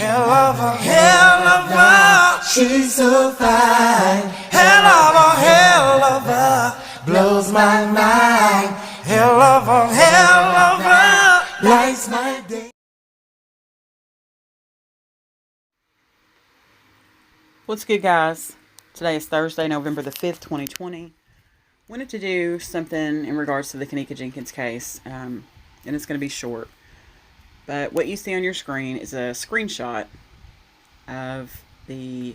Hellova, she's so fine. Hellova, blows my mind. Hellova, lights my day. What's good, guys? Today is Thursday, November the 5th, 2020. Wanted to do something in regards to the Kenneka Jenkins case, and it's going to be short. But what you see on your screen is a screenshot of the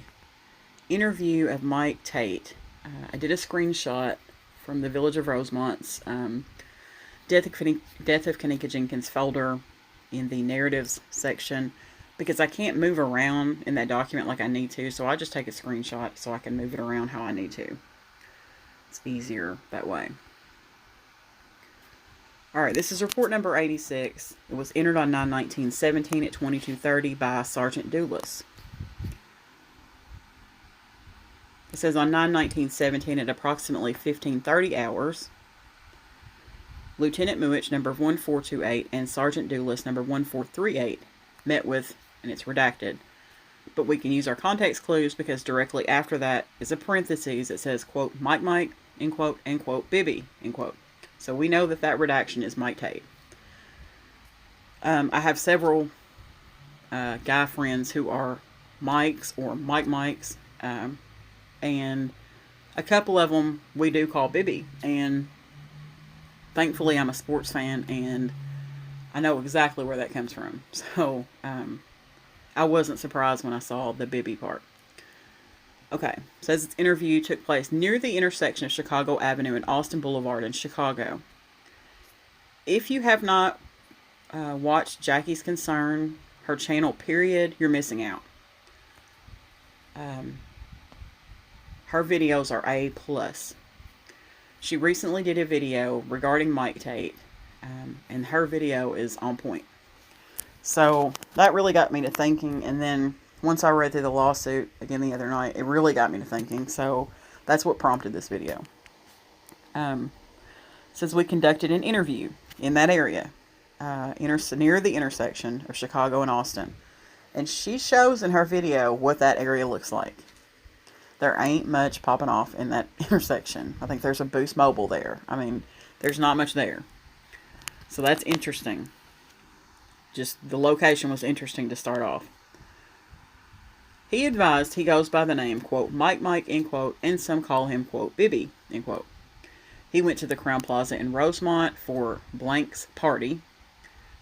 interview of Mike Tate. I did a screenshot from the Village of Rosemont's Death of Kenneka Jenkins folder in the narratives section, because I can't move around in that document like I need to, so I just take a screenshot so I can move it around how I need to. It's easier that way. Alright, this is report number 86. It was entered on 9/19/17 at 22:30 by Sergeant Doulis. It says on 9/19/17 at approximately 15:30 hours, Lieutenant Muich, number 1428, and Sergeant Doulis, number 1438, met with, and it's redacted, but we can use our context clues because directly after that is a parentheses that says, quote, Mike, end quote, Bibby, end quote. So we know that that redaction is Mike Tate. I have several guy friends who are Mikes or Mikes, and a couple of them we do call Bibby, and thankfully I'm a sports fan and I know exactly where that comes from. So I wasn't surprised when I saw the Bibby part. Okay, says its interview took place near the intersection of Chicago Avenue and Austin Boulevard in Chicago. If you have not watched Jackie's Concern, her channel, period, you're missing out. Her videos are A+. She recently did a video regarding Mike Tate, and her video is on point. So that really got me to thinking, and then once I read through the lawsuit again the other night, it really got me to thinking, so that's what prompted this video. Says we conducted an interview in that area, near the intersection of Chicago and Austin, and she shows in her video what that area looks like. There ain't much popping off in that intersection. I think there's a Boost Mobile there. I mean, there's not much there. So that's interesting. Just the location was interesting to start off. He advised he goes by the name, quote, Mike, end quote, and some call him, quote, Bibby, end quote. He went to the Crown Plaza in Rosemont for blank's party.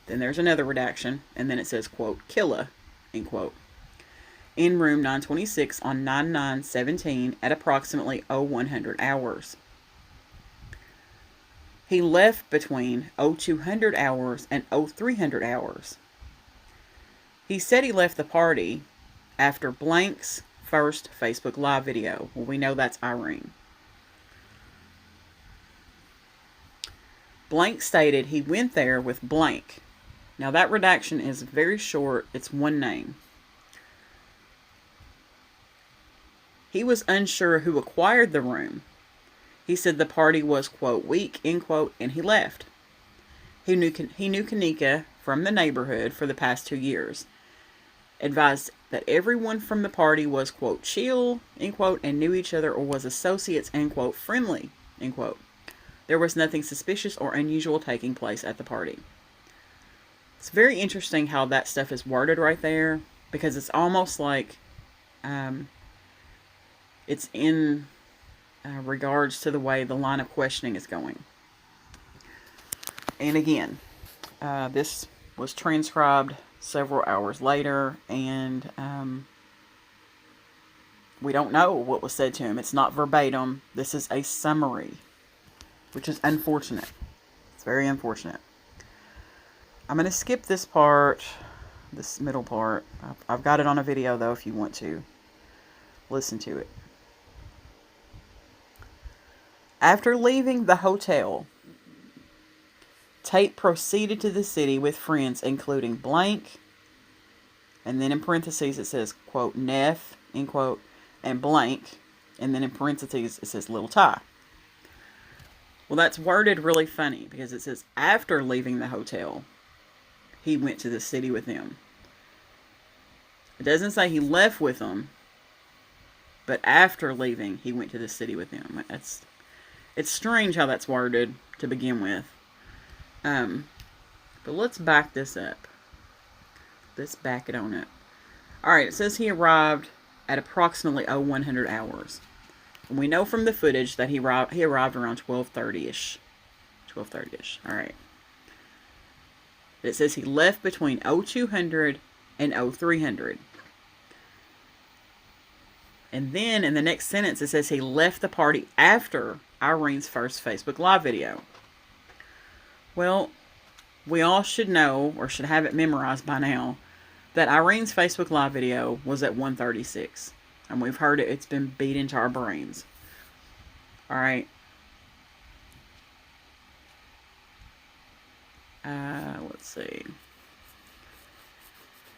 Then there's another redaction, and then it says, quote, Killa, end quote, in room 926 on 9/9/17 at approximately 0100 hours. He left between 0200 hours and 0300 hours. He said he left the party after blank's first Facebook Live video. Well, we know that's Irene. Blank stated he went there with blank. Now that redaction is very short. It's one name. He was unsure who acquired the room. He said the party was, quote, weak, end quote, and he left. He knew Kenneka from the neighborhood for the past 2 years. Advised that everyone from the party was, quote, chill, end quote, and knew each other or was associates, end quote, friendly, end quote. There was nothing suspicious or unusual taking place at the party. It's very interesting how that stuff is worded right there, because it's almost like it's in regards to the way the line of questioning is going. And again, this was transcribed several hours later, and we don't know what was said to him. It's not verbatim. This is a summary, which is unfortunate. It's very unfortunate. I'm going to skip this part, this middle part. I've got it on a video, though, if you want to listen to it. After leaving the hotel, Tate proceeded to the city with friends, including blank, and then in parentheses it says, quote, Neff, end quote, and blank, and then in parentheses it says Little Ty. Well, that's worded really funny because it says after leaving the hotel, he went to the city with them. It doesn't say he left with them, but after leaving, he went to the city with them. It's strange how that's worded to begin with. But let's back this up. Let's back it on up. Alright, it says he arrived at approximately 0100 hours. And we know from the footage that he arrived around 12:30ish. 12:30ish. Alright. It says he left between 0200 and 0300. And then in the next sentence, it says he left the party after Irene's first Facebook Live video. Well, we all should know, or should have it memorized by now, that Irene's Facebook Live video was at 1:36. And we've heard it. It's been beat into our brains. Alright. Let's see.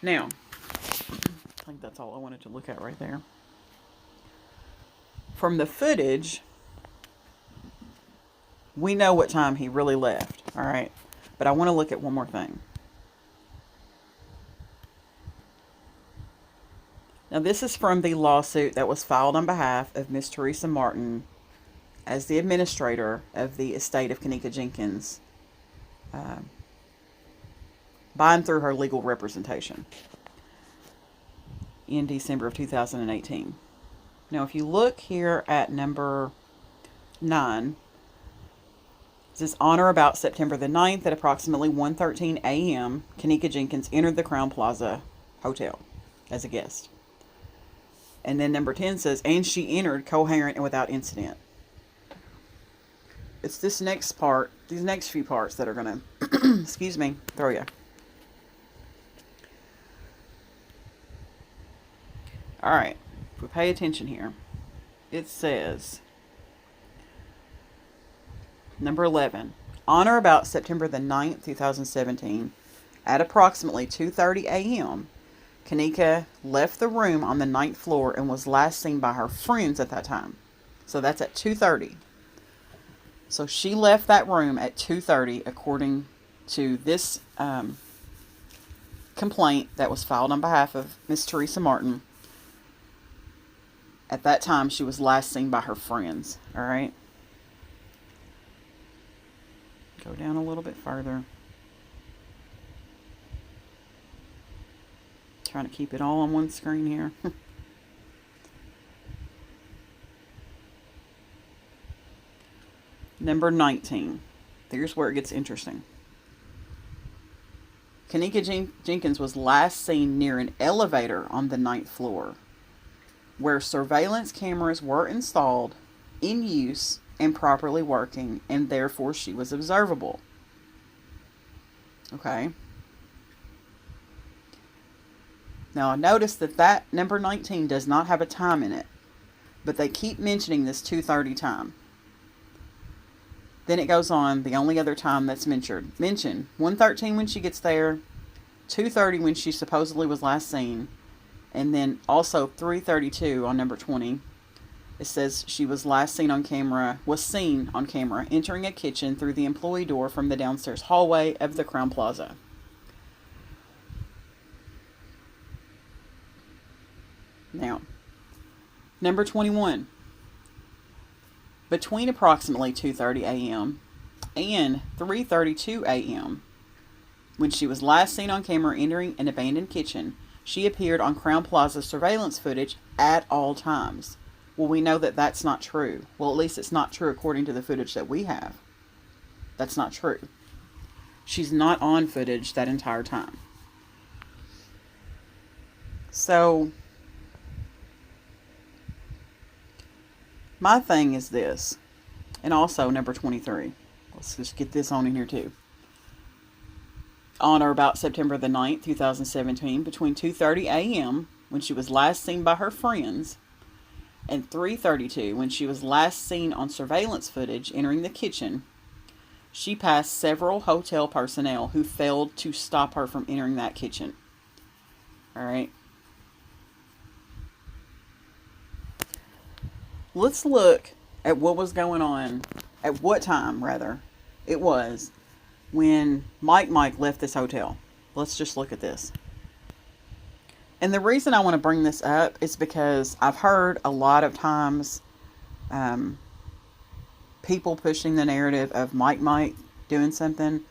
Now, I think that's all I wanted to look at right there. From the footage, we know what time he really left. Alright. But I want to look at one more thing. Now, this is from the lawsuit that was filed on behalf of Miss Teresa Martin as the administrator of the estate of Kenneka Jenkins, by and through her legal representation in December of 2018. Now, if you look here at number 9, it says, on or about September the 9th at approximately 1:13 a.m., Kenneka Jenkins entered the Crown Plaza Hotel as a guest. And then number 10 says, and she entered coherent and without incident. It's this next part, these next few parts that are going to, excuse me, throw you. Alright, if we pay attention here, it says, number 11, on or about September the 9th, 2017, at approximately 2:30 a.m., Kenneka left the room on the 9th floor and was last seen by her friends at that time. So that's at 2:30. So she left that room at 2:30 according to this complaint that was filed on behalf of Miss Teresa Martin. At that time, she was last seen by her friends. Alright? Go down a little bit further. Trying to keep it all on one screen here. Number 19. Here's where it gets interesting. Kenneka Jenkins was last seen near an elevator on the 9th floor, where surveillance cameras were installed, in use, and properly working, and therefore she was observable. Okay. Now, I notice that number 19 does not have a time in it, but they keep mentioning this 2:30 time. Then it goes on, the only other time that's mentioned, 1:13 when she gets there, 2:30 when she supposedly was last seen, and then also 3:32 on number 20. It says she was seen on camera entering a kitchen through the employee door from the downstairs hallway of the Crown Plaza. Now, number 21. Between approximately 2:30 a.m. and 3:32 a.m., when she was last seen on camera entering an abandoned kitchen, she appeared on Crown Plaza surveillance footage at all times. Well, we know that that's not true. Well, at least it's not true according to the footage that we have. That's not true. She's not on footage that entire time. So, my thing is this, and also number 23. Let's just get this on in here too. On or about September the 9th, 2017, between 2:30 a.m., when she was last seen by her friends, and 3:32, when she was last seen on surveillance footage entering the kitchen, she passed several hotel personnel who failed to stop her from entering that kitchen. Alright. Let's look at what was going on, at what time, rather, it was when Mike left this hotel. Let's just look at this. And the reason I want to bring this up is because I've heard a lot of times people pushing the narrative of Mike doing something.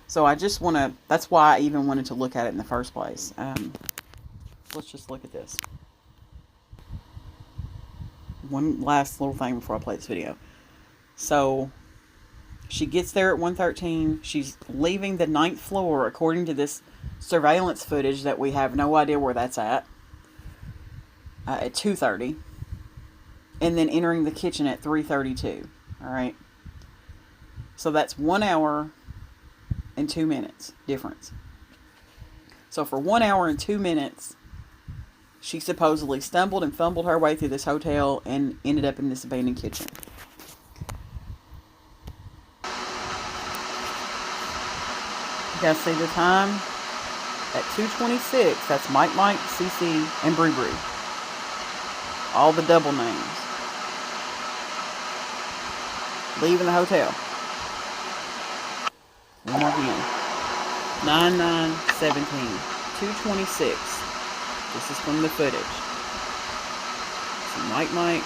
So I just want to, that's why I even wanted to look at it in the first place. Let's just look at this. One last little thing before I play this video. So she gets there at 1:13. She's leaving the 9th floor according to this surveillance footage that we have no idea where that's at 2:30. And then entering the kitchen at 3:32. Alright. So that's 1 hour and 2 minutes difference. So for 1 hour and 2 minutes, she supposedly stumbled and fumbled her way through this hotel and ended up in this abandoned kitchen. You guys see the time? At 2:26, that's Mike, CC, and Bree. All the double names. Leaving the hotel. One more again. 9/9/17. 2:26. This is from the footage. So Mike,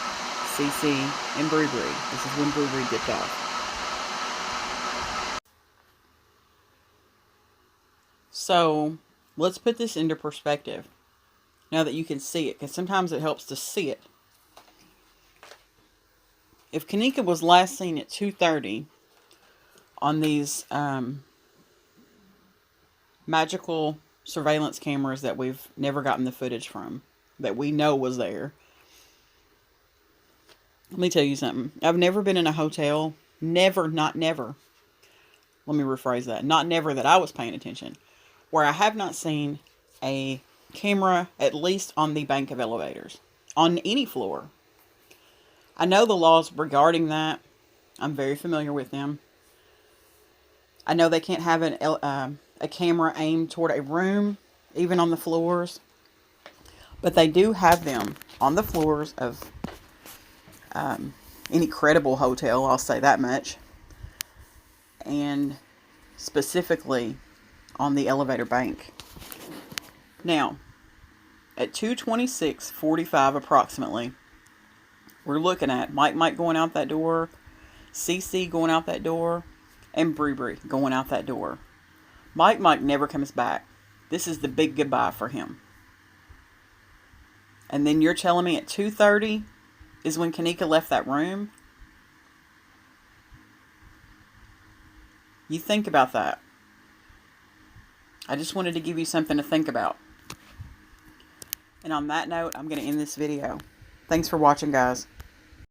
CC, and Bree. This is when Bree dipped off. So, let's put this into perspective. Now that you can see it, because sometimes it helps to see it. If Kanika was last seen at 2:30 on these magical surveillance cameras that we've never gotten the footage from, that we know was there. Let me tell you something. I've never been in a hotel. Never, not never. Let me rephrase that. Not never that I was paying attention. Where I have not seen a camera, at least on the bank of elevators. On any floor. I know the laws regarding that. I'm very familiar with them. I know they can't have a camera aimed toward a room, even on the floors. But they do have them on the floors of any credible hotel, I'll say that much. And specifically on the elevator bank. Now, at 2:26:45 approximately, we're looking at Mike going out that door, CC going out that door, and Bree going out that door. Mike never comes back. This is the big goodbye for him. And then you're telling me at 2:30 is when Kanika left that room? You think about that. I just wanted to give you something to think about. And on that note, I'm going to end this video. Thanks for watching, guys.